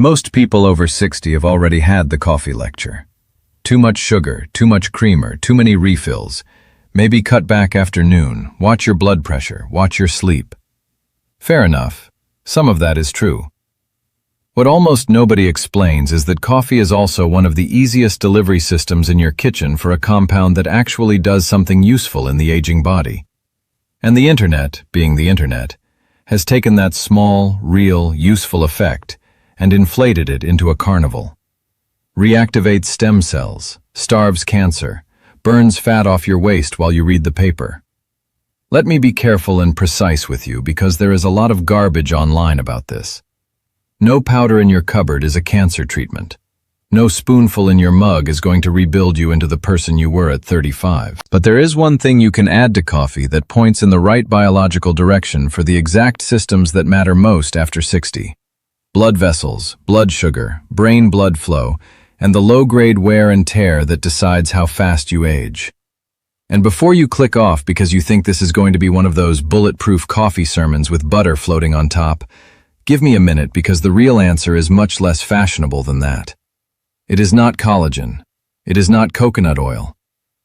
Most people over 60 have already had the coffee lecture. Too much sugar, too much creamer, too many refills. Maybe cut back after noon, watch your blood pressure, watch your sleep. Fair enough. Some of that is true. What almost nobody explains is that coffee is also one of the easiest delivery systems in your kitchen for a compound that actually does something useful in the aging body. And the internet, being the internet, has taken that small, real, useful effect and inflated it into a carnival. Reactivates stem cells, starves cancer, burns fat off your waist while you read the paper. Let me be careful and precise with you because there is a lot of garbage online about this. No powder in your cupboard is a cancer treatment. No spoonful in your mug is going to rebuild you into the person you were at 35. But there is one thing you can add to coffee that points in the right biological direction for the exact systems that matter most after 60. Blood vessels, blood sugar, brain blood flow, and the low-grade wear and tear that decides how fast you age. And before you click off because you think this is going to be one of those bulletproof coffee sermons with butter floating on top, give me a minute because the real answer is much less fashionable than that. It is not collagen. It is not coconut oil.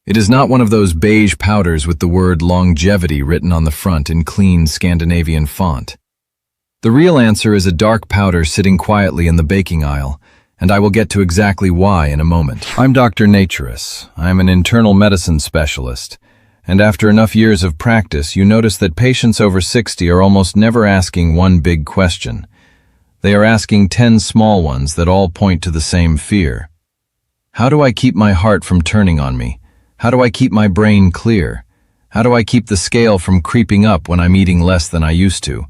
It is not one of those beige powders with the word longevity written on the front in clean Scandinavian font. The real answer is a dark powder sitting quietly in the baking aisle, and I will get to exactly why in a moment. I'm Dr. Naturis. I'm an internal medicine specialist, and after enough years of practice, you notice that patients over 60 are almost never asking one big question. They are asking 10 small ones that all point to the same fear. How do I keep my heart from turning on me? How do I keep my brain clear? How do I keep the scale from creeping up when I'm eating less than I used to?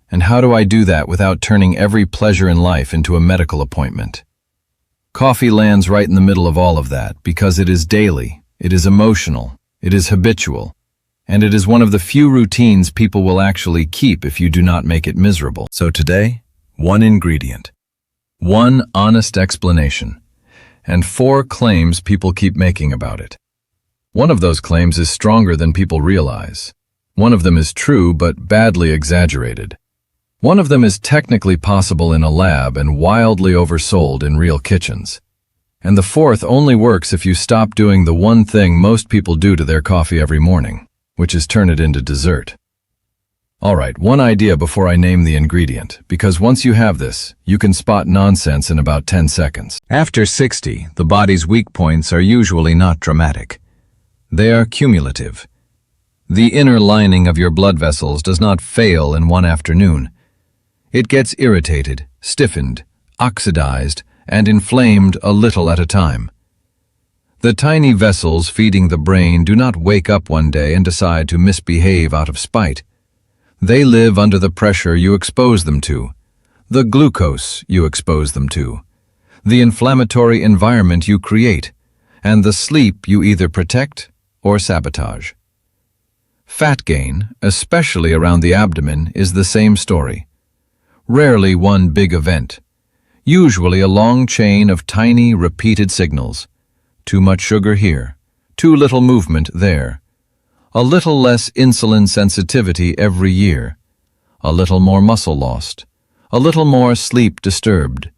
And how do I do that without turning every pleasure in life into a medical appointment? Coffee lands right in the middle of all of that because it is daily, it is emotional, it is habitual, and it is one of the few routines people will actually keep if you do not make it miserable. So today, one ingredient, one honest explanation, and 4 claims people keep making about it. One of those claims is stronger than people realize. One of them is true but badly exaggerated. One of them is technically possible in a lab and wildly oversold in real kitchens. And the 4th only works if you stop doing the one thing most people do to their coffee every morning, which is turn it into dessert. Alright, one idea before I name the ingredient, because once you have this, you can spot nonsense in about 10 seconds. After 60, the body's weak points are usually not dramatic. They are cumulative. The inner lining of your blood vessels does not fail in one afternoon. It gets irritated, stiffened, oxidized, and inflamed a little at a time. The tiny vessels feeding the brain do not wake up one day and decide to misbehave out of spite. They live under the pressure you expose them to, the glucose you expose them to, the inflammatory environment you create, and the sleep you either protect or sabotage. Fat gain, especially around the abdomen, is the same story. Rarely one big event. Usually a long chain of tiny, repeated signals. Too much sugar here, too little movement there. A little less insulin sensitivity every year. A little more muscle lost. A little more sleep disturbed.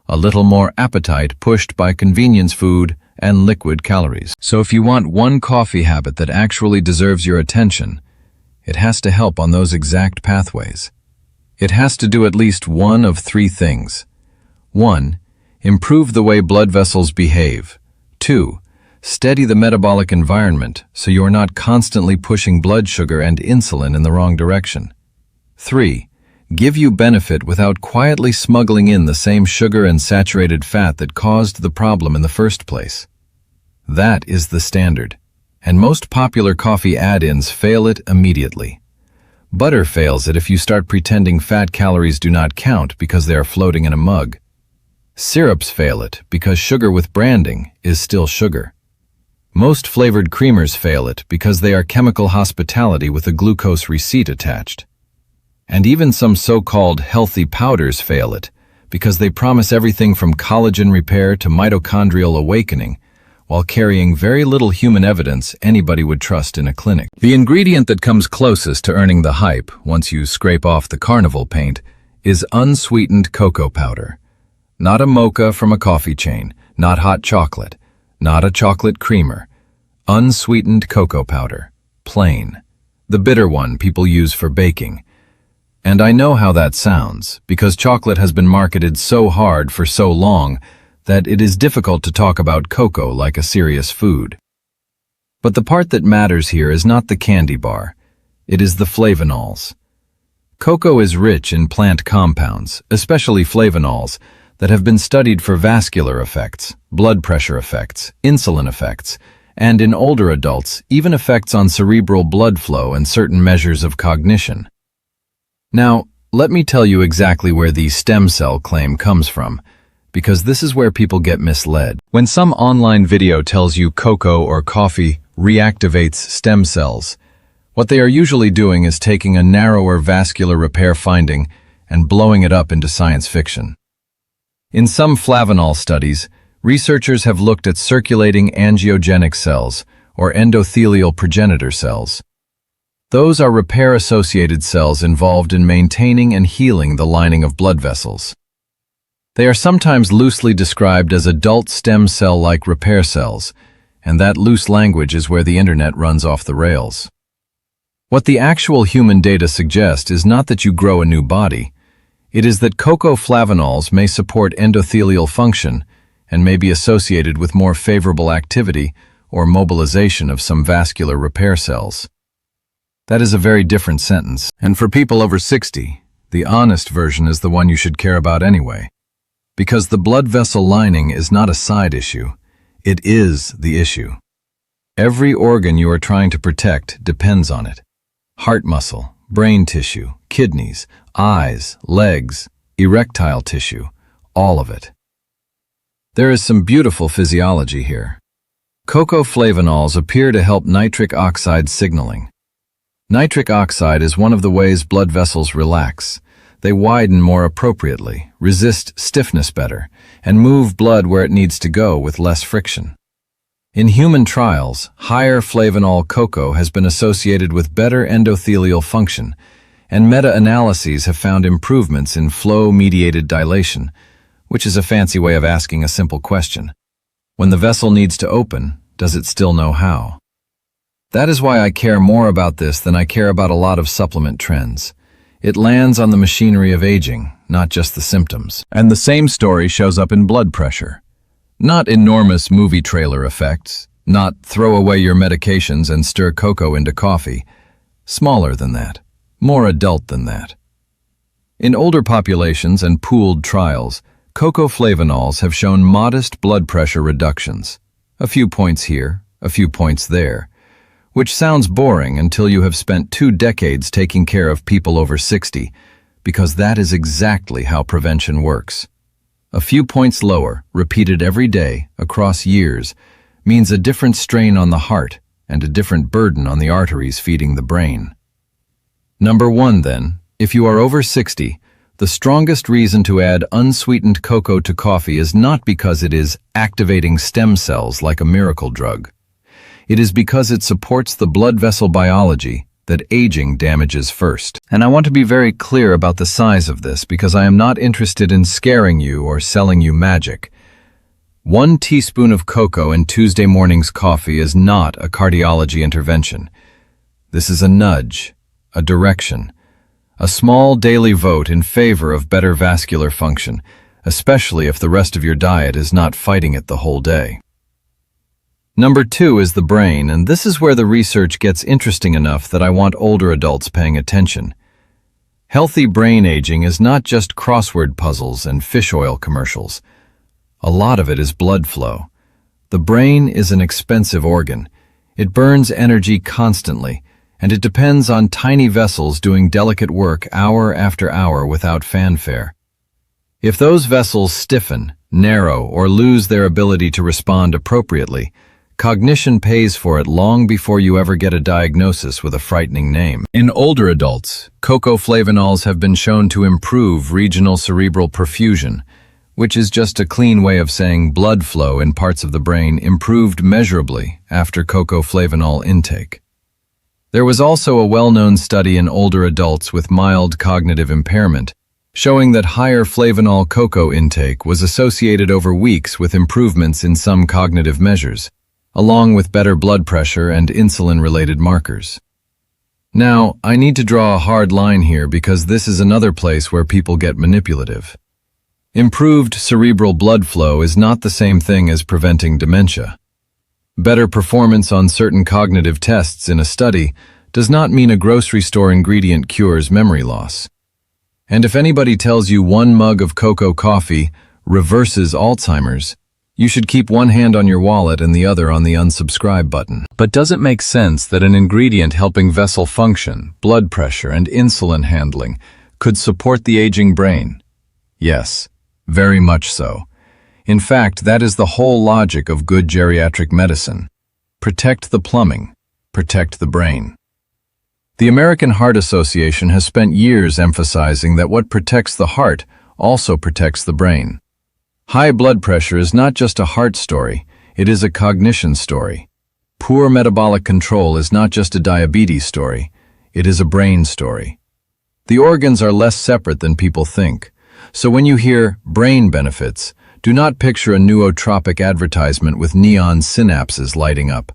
A little more appetite pushed by convenience food and liquid calories. So if you want one coffee habit that actually deserves your attention, it has to help on those exact pathways. It has to do at least one of 3 things. 1. Improve the way blood vessels behave. 2. Steady the metabolic environment so you are not constantly pushing blood sugar and insulin in the wrong direction. 3. Give you benefit without quietly smuggling in the same sugar and saturated fat that caused the problem in the first place. That is the standard, and most popular coffee add-ins fail it immediately. Butter fails it if you start pretending fat calories do not count because they are floating in a mug. Syrups fail it because sugar with branding is still sugar. Most flavored creamers fail it because they are chemical hospitality with a glucose receipt attached. And even some so-called healthy powders fail it because they promise everything from collagen repair to mitochondrial awakening, while carrying very little human evidence anybody would trust in a clinic. The ingredient that comes closest to earning the hype, once you scrape off the carnival paint, is unsweetened cocoa powder. Not a mocha from a coffee chain, not hot chocolate, not a chocolate creamer. Unsweetened cocoa powder, plain. The bitter one people use for baking. And I know how that sounds, because chocolate has been marketed so hard for so long that it is difficult to talk about cocoa like a serious food. But the part that matters here is not the candy bar. It is the flavanols. Cocoa is rich in plant compounds, especially flavanols, that have been studied for vascular effects, blood pressure effects, insulin effects, and in older adults, even effects on cerebral blood flow and certain measures of cognition. Now, let me tell you exactly where the stem cell claim comes from, because this is where people get misled. When some online video tells you cocoa or coffee reactivates stem cells, what they are usually doing is taking a narrower vascular repair finding and blowing it up into science fiction. In some flavanol studies, researchers have looked at circulating angiogenic cells, or endothelial progenitor cells. Those are repair-associated cells involved in maintaining and healing the lining of blood vessels. They are sometimes loosely described as adult stem cell-like repair cells, and that loose language is where the internet runs off the rails. What the actual human data suggest is not that you grow a new body. It is that cocoa flavanols may support endothelial function and may be associated with more favorable activity or mobilization of some vascular repair cells. That is a very different sentence. And for people over 60, the honest version is the one you should care about anyway. Because the blood vessel lining is not a side issue. It is the issue. Every organ you are trying to protect depends on it. Heart muscle, brain tissue, kidneys, eyes, legs, erectile tissue, all of it. There is some beautiful physiology here. Cocoa flavanols appear to help nitric oxide signaling. Nitric oxide is one of the ways blood vessels relax. They widen more appropriately, resist stiffness better, and move blood where it needs to go with less friction. In human trials, higher flavanol cocoa has been associated with better endothelial function, and meta-analyses have found improvements in flow-mediated dilation, which is a fancy way of asking a simple question. When the vessel needs to open, does it still know how? That is why I care more about this than I care about a lot of supplement trends. It lands on the machinery of aging, not just the symptoms. And the same story shows up in blood pressure. Not enormous movie trailer effects, not throw away your medications and stir cocoa into coffee. Smaller than that, more adult than that. In older populations and pooled trials, cocoa flavanols have shown modest blood pressure reductions. A few points here, a few points there. Which sounds boring until you have spent 2 decades taking care of people over 60, because that is exactly how prevention works. A few points lower, repeated every day, across years, means a different strain on the heart and a different burden on the arteries feeding the brain. Number 1, then, if you are over 60, the strongest reason to add unsweetened cocoa to coffee is not because it is activating stem cells like a miracle drug. It is because it supports the blood vessel biology that aging damages first. And I want to be very clear about the size of this because I am not interested in scaring you or selling you magic. 1 teaspoon of cocoa in Tuesday morning's coffee is not a cardiology intervention. This is a nudge, a direction, a small daily vote in favor of better vascular function, especially if the rest of your diet is not fighting it the whole day. Number 2 is the brain, and this is where the research gets interesting enough that I want older adults paying attention. Healthy brain aging is not just crossword puzzles and fish oil commercials. A lot of it is blood flow. The brain is an expensive organ. It burns energy constantly, and it depends on tiny vessels doing delicate work hour after hour without fanfare. If those vessels stiffen, narrow, or lose their ability to respond appropriately, cognition pays for it long before you ever get a diagnosis with a frightening name. In older adults, cocoa flavanols have been shown to improve regional cerebral perfusion, which is just a clean way of saying blood flow in parts of the brain improved measurably after cocoa flavanol intake. There was also a well-known study in older adults with mild cognitive impairment showing that higher flavanol cocoa intake was associated over weeks with improvements in some cognitive measures, along with better blood pressure and insulin-related markers. Now, I need to draw a hard line here because this is another place where people get manipulative. Improved cerebral blood flow is not the same thing as preventing dementia. Better performance on certain cognitive tests in a study does not mean a grocery store ingredient cures memory loss. And if anybody tells you one mug of cocoa coffee reverses Alzheimer's, you should keep one hand on your wallet and the other on the unsubscribe button. But does it make sense that an ingredient helping vessel function, blood pressure, and insulin handling could support the aging brain? Yes, very much so. In fact, that is the whole logic of good geriatric medicine. Protect the plumbing, protect the brain. The American Heart Association has spent years emphasizing that what protects the heart also protects the brain. High blood pressure is not just a heart story, it is a cognition story. Poor metabolic control is not just a diabetes story, it is a brain story. The organs are less separate than people think, so when you hear brain benefits, do not picture a nootropic advertisement with neon synapses lighting up.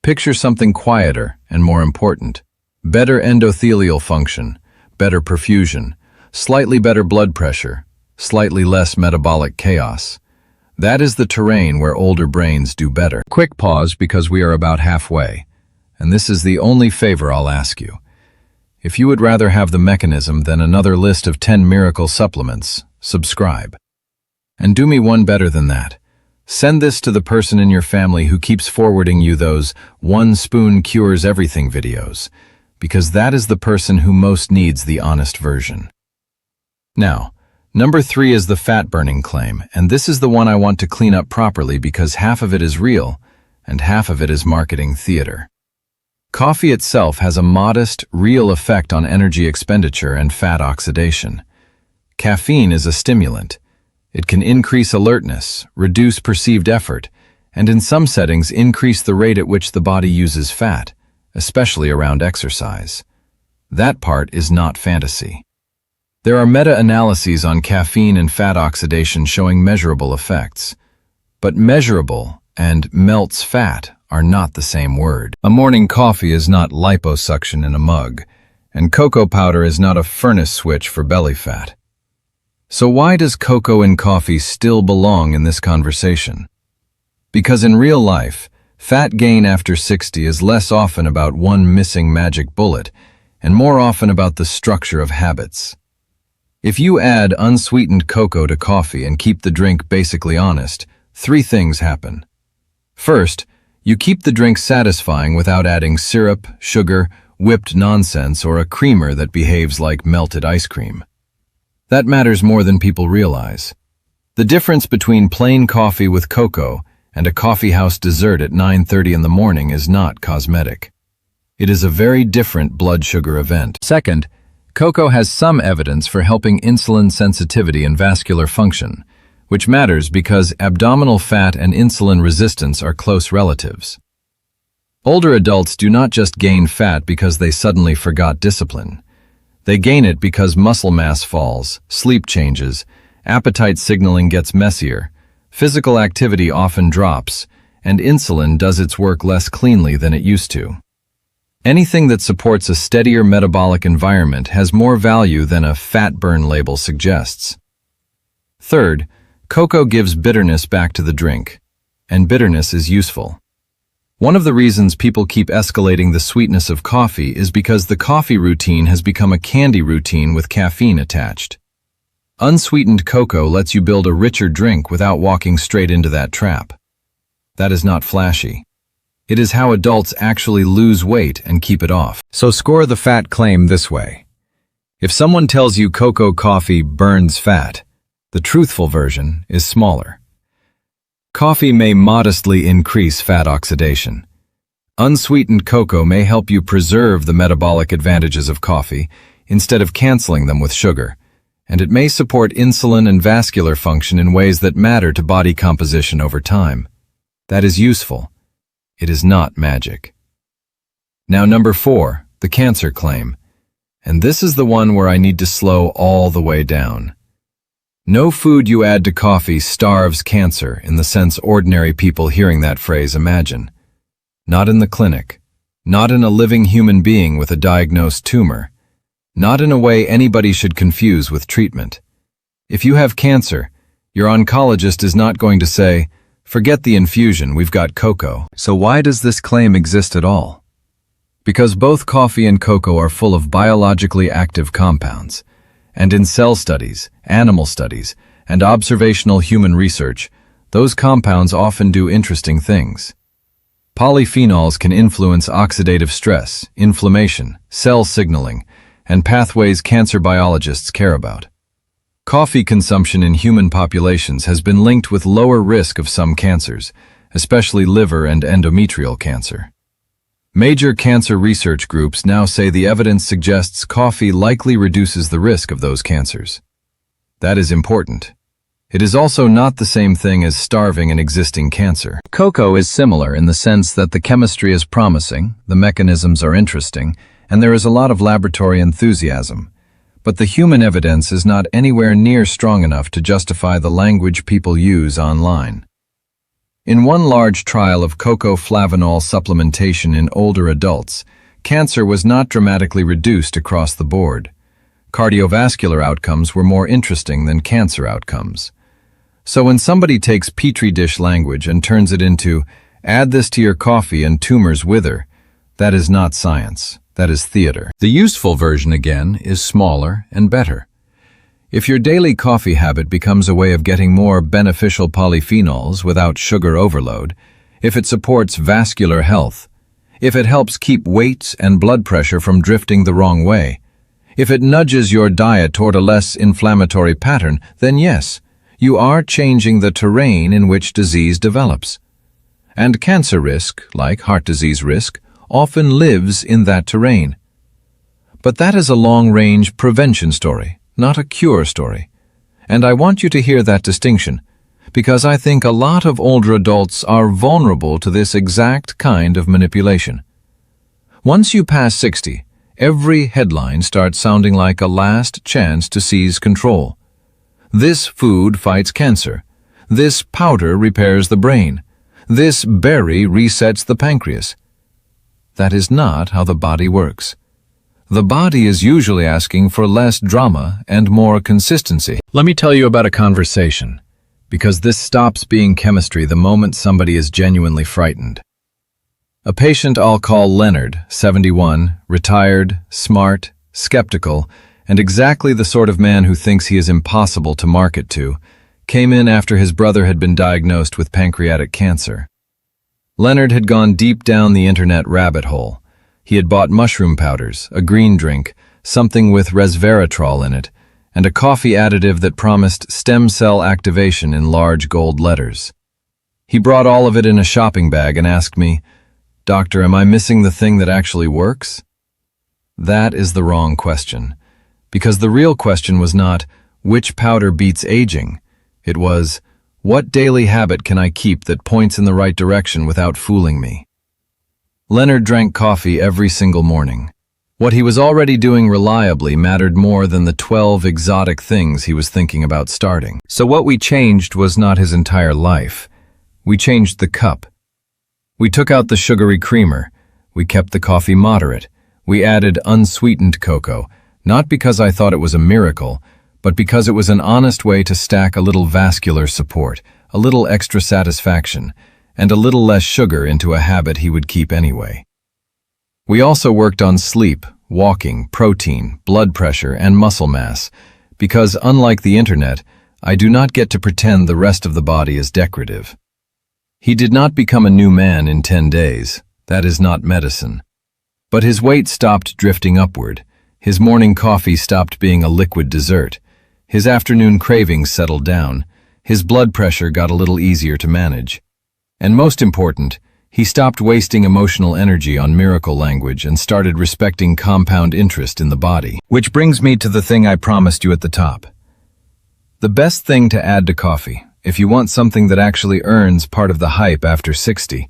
Picture something quieter and more important. Better endothelial function, better perfusion, slightly better blood pressure, slightly less metabolic chaos. That is the terrain where older brains do better. Quick pause because we are about halfway, and this is the only favor I'll ask you. If you would rather have the mechanism than another list of 10 miracle supplements, subscribe. And do me one better than that. Send this to the person in your family who keeps forwarding you those one spoon cures everything videos, because that is the person who most needs the honest version. Now, number 3 is the fat-burning claim, and this is the one I want to clean up properly because half of it is real and half of it is marketing theater. Coffee itself has a modest, real effect on energy expenditure and fat oxidation. Caffeine is a stimulant. It can increase alertness, reduce perceived effort, and in some settings increase the rate at which the body uses fat, especially around exercise. That part is not fantasy. There are meta-analyses on caffeine and fat oxidation showing measurable effects. But measurable and melts fat are not the same word. A morning coffee is not liposuction in a mug, and cocoa powder is not a furnace switch for belly fat. So why does cocoa in coffee still belong in this conversation? Because in real life, fat gain after 60 is less often about one missing magic bullet and more often about the structure of habits. If you add unsweetened cocoa to coffee and keep the drink basically honest, 3 things happen. First, you keep the drink satisfying without adding syrup, sugar, whipped nonsense, or a creamer that behaves like melted ice cream. That matters more than people realize. The difference between plain coffee with cocoa and a coffeehouse dessert at 9:30 in the morning is not cosmetic. It is a very different blood sugar event. Second, cocoa has some evidence for helping insulin sensitivity and vascular function, which matters because abdominal fat and insulin resistance are close relatives. Older adults do not just gain fat because they suddenly forgot discipline. They gain it because muscle mass falls, sleep changes, appetite signaling gets messier, physical activity often drops, and insulin does its work less cleanly than it used to. Anything that supports a steadier metabolic environment has more value than a fat burn label suggests. Third, cocoa gives bitterness back to the drink, and bitterness is useful. One of the reasons people keep escalating the sweetness of coffee is because the coffee routine has become a candy routine with caffeine attached. Unsweetened cocoa lets you build a richer drink without walking straight into that trap. That is not flashy. It is how adults actually lose weight and keep it off. So score the fat claim this way. If someone tells you cocoa coffee burns fat, the truthful version is smaller. Coffee may modestly increase fat oxidation. Unsweetened cocoa may help you preserve the metabolic advantages of coffee instead of canceling them with sugar, and it may support insulin and vascular function in ways that matter to body composition over time. That is useful. It is not magic. Now number 4, the cancer claim. And this is the one where I need to slow all the way down. No food you add to coffee starves cancer in the sense ordinary people hearing that phrase imagine. Not in the clinic. Not in a living human being with a diagnosed tumor. Not in a way anybody should confuse with treatment. If you have cancer, your oncologist is not going to say, "Forget the infusion, we've got cocoa." So why does this claim exist at all? Because both coffee and cocoa are full of biologically active compounds. And in cell studies, animal studies, and observational human research, those compounds often do interesting things. Polyphenols can influence oxidative stress, inflammation, cell signaling, and pathways cancer biologists care about. Coffee consumption in human populations has been linked with lower risk of some cancers, especially liver and endometrial cancer. Major cancer research groups now say the evidence suggests coffee likely reduces the risk of those cancers. That is important. It is also not the same thing as starving an existing cancer. Cocoa is similar in the sense that the chemistry is promising, the mechanisms are interesting, and there is a lot of laboratory enthusiasm. But the human evidence is not anywhere near strong enough to justify the language people use online. In one large trial of cocoa flavanol supplementation in older adults, cancer was not dramatically reduced across the board. Cardiovascular outcomes were more interesting than cancer outcomes. So when somebody takes petri dish language and turns it into, "Add this to your coffee and tumors wither," that is not science, that is theater. The useful version, again, is smaller and better. If your daily coffee habit becomes a way of getting more beneficial polyphenols without sugar overload, if it supports vascular health, if it helps keep weight and blood pressure from drifting the wrong way, if it nudges your diet toward a less inflammatory pattern, then yes, you are changing the terrain in which disease develops. And cancer risk, like heart disease risk, often lives in that terrain. But that is a long-range prevention story, not a cure story. And I want you to hear that distinction, because I think a lot of older adults are vulnerable to this exact kind of manipulation. Once you pass 60, every headline starts sounding like a last chance to seize control. This food fights cancer. This powder repairs the brain. This berry resets the pancreas. That is not how the body works. The body is usually asking for less drama and more consistency. Let me tell you about a conversation, because this stops being chemistry the moment somebody is genuinely frightened. A patient I'll call Leonard, 71, retired, smart, skeptical, and exactly the sort of man who thinks he is impossible to market to, came in after his brother had been diagnosed with pancreatic cancer. Leonard had gone deep down the internet rabbit hole. He had bought mushroom powders, a green drink, something with resveratrol in it, and a coffee additive that promised stem cell activation in large gold letters. He brought all of it in a shopping bag and asked me, "Doctor, am I missing the thing that actually works?" That is the wrong question, because the real question was not, which powder beats aging? It was, what daily habit can I keep that points in the right direction without fooling me? Leonard drank coffee every single morning. What he was already doing reliably mattered more than the 12 exotic things he was thinking about starting. So what we changed was not his entire life. We changed the cup. We took out the sugary creamer. We kept the coffee moderate. We added unsweetened cocoa, not because I thought it was a miracle, but because it was an honest way to stack a little vascular support, a little extra satisfaction, and a little less sugar into a habit he would keep anyway. We also worked on sleep, walking, protein, blood pressure, and muscle mass, because unlike the internet, I do not get to pretend the rest of the body is decorative. He did not become a new man in 10 days. That is not medicine. But his weight stopped drifting upward. His morning coffee stopped being a liquid dessert. His afternoon cravings settled down. His blood pressure got a little easier to manage. And most important, he stopped wasting emotional energy on miracle language and started respecting compound interest in the body. Which brings me to the thing I promised you at the top. The best thing to add to coffee, if you want something that actually earns part of the hype after 60,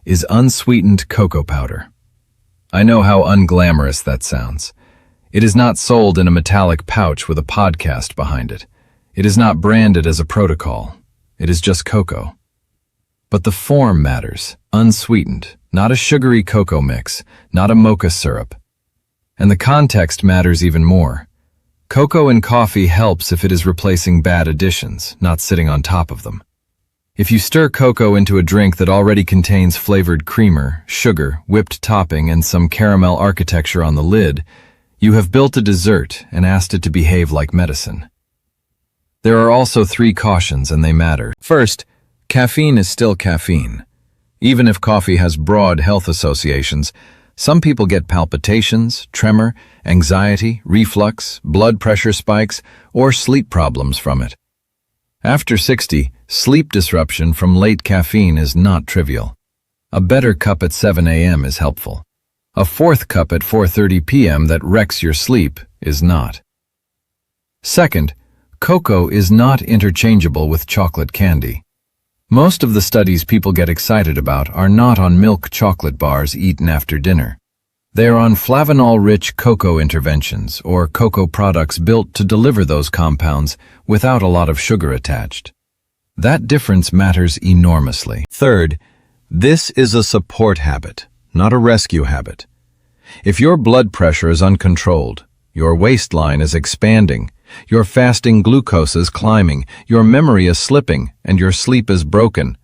is unsweetened cocoa powder. I know how unglamorous that sounds. It is not sold in a metallic pouch with a podcast behind it. It is not branded as a protocol. It is just cocoa. But the form matters, unsweetened, not a sugary cocoa mix, not a mocha syrup. And the context matters even more. Cocoa in coffee helps if it is replacing bad additions, not sitting on top of them. If you stir cocoa into a drink that already contains flavored creamer, sugar, whipped topping, and some caramel architecture on the lid, you have built a dessert and asked it to behave like medicine. There are also 3 cautions, and they matter. First, caffeine is still caffeine. Even if coffee has broad health associations, some people get palpitations, tremor, anxiety, reflux, blood pressure spikes, or sleep problems from it. After 60, sleep disruption from late caffeine is not trivial. A better cup at 7 a.m. is helpful. A 4th cup at 4:30 p.m. that wrecks your sleep is not. Second, cocoa is not interchangeable with chocolate candy. Most of the studies people get excited about are not on milk chocolate bars eaten after dinner. They are on flavanol-rich cocoa interventions or cocoa products built to deliver those compounds without a lot of sugar attached. That difference matters enormously. Third, this is a support habit, not a rescue habit. If your blood pressure is uncontrolled, your waistline is expanding, your fasting glucose is climbing, your memory is slipping, and your sleep is broken,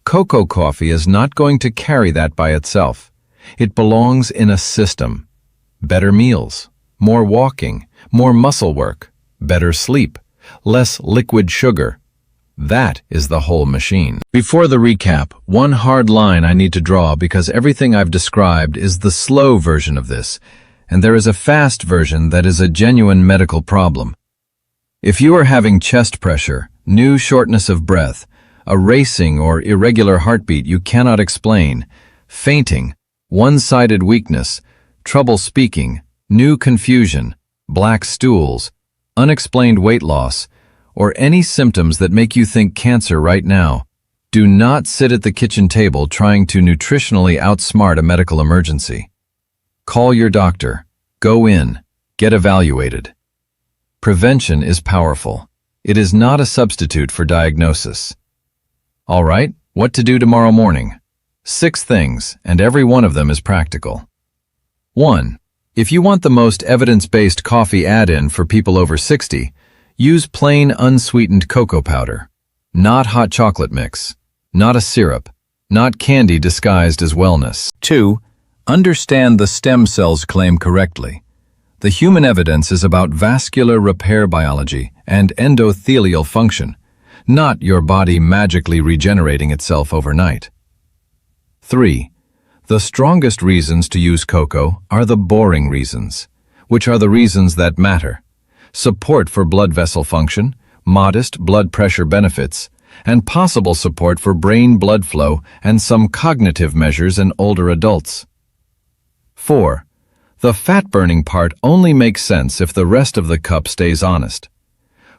cocoa coffee is not going to carry that by itself. It belongs in a system. Better meals, more walking, more muscle work, better sleep, less liquid sugar. That is the whole machine. Before the recap, one hard line I need to draw because everything I've described is the slow version of this, and there is a fast version that is a genuine medical problem. If you are having chest pressure, new shortness of breath, a racing or irregular heartbeat you cannot explain, fainting, one-sided weakness, trouble speaking, new confusion, black stools, unexplained weight loss, or any symptoms that make you think cancer right now, do not sit at the kitchen table trying to nutritionally outsmart a medical emergency. Call your doctor. Go in. Get evaluated. Prevention is powerful. It is not a substitute for diagnosis. All right, what to do tomorrow morning? 6 things, and every one of them is practical. 1. If you want the most evidence-based coffee add-in for people over 60, use plain unsweetened cocoa powder. Not hot chocolate mix. Not a syrup. Not candy disguised as wellness. 2. Understand the stem cells claim correctly. The human evidence is about vascular repair biology and endothelial function, not your body magically regenerating itself overnight. 3. The strongest reasons to use cocoa are the boring reasons, which are the reasons that matter. Support for blood vessel function, modest blood pressure benefits, and possible support for brain blood flow and some cognitive measures in older adults. 4. The fat-burning part only makes sense if the rest of the cup stays honest.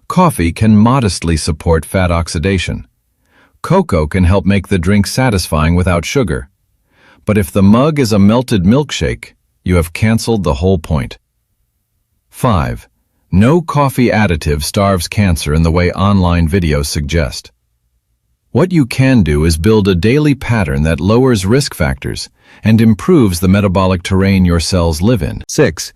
Coffee can modestly support fat oxidation. Cocoa can help make the drink satisfying without sugar. But if the mug is a melted milkshake, you have canceled the whole point. 5. No coffee additive starves cancer in the way online videos suggest. What you can do is build a daily pattern that lowers risk factors and improves the metabolic terrain your cells live in. 6.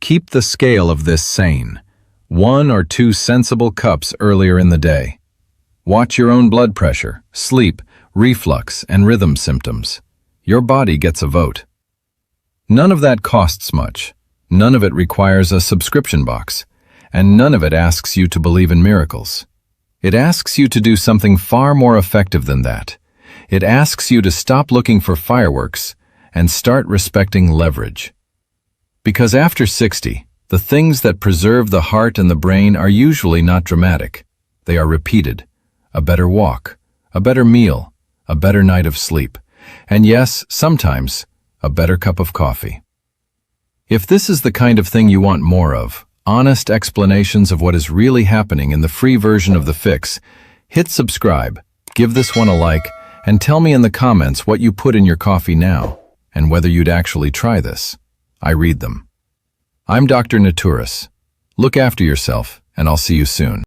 Keep the scale of this sane. 1 or 2 sensible cups earlier in the day. Watch your own blood pressure, sleep, reflux, and rhythm symptoms. Your body gets a vote. None of that costs much. None of it requires a subscription box. And none of it asks you to believe in miracles. It asks you to do something far more effective than that. It asks you to stop looking for fireworks and start respecting leverage. Because after 60, the things that preserve the heart and the brain are usually not dramatic. They are repeated. A better walk, a better meal, a better night of sleep, and yes, sometimes, a better cup of coffee. If this is the kind of thing you want more of, honest explanations of what is really happening in the free version of the fix, hit subscribe, give this one a like, and tell me in the comments what you put in your coffee now, and whether you'd actually try this. I read them. I'm Dr. Naturis. Look after yourself, and I'll see you soon.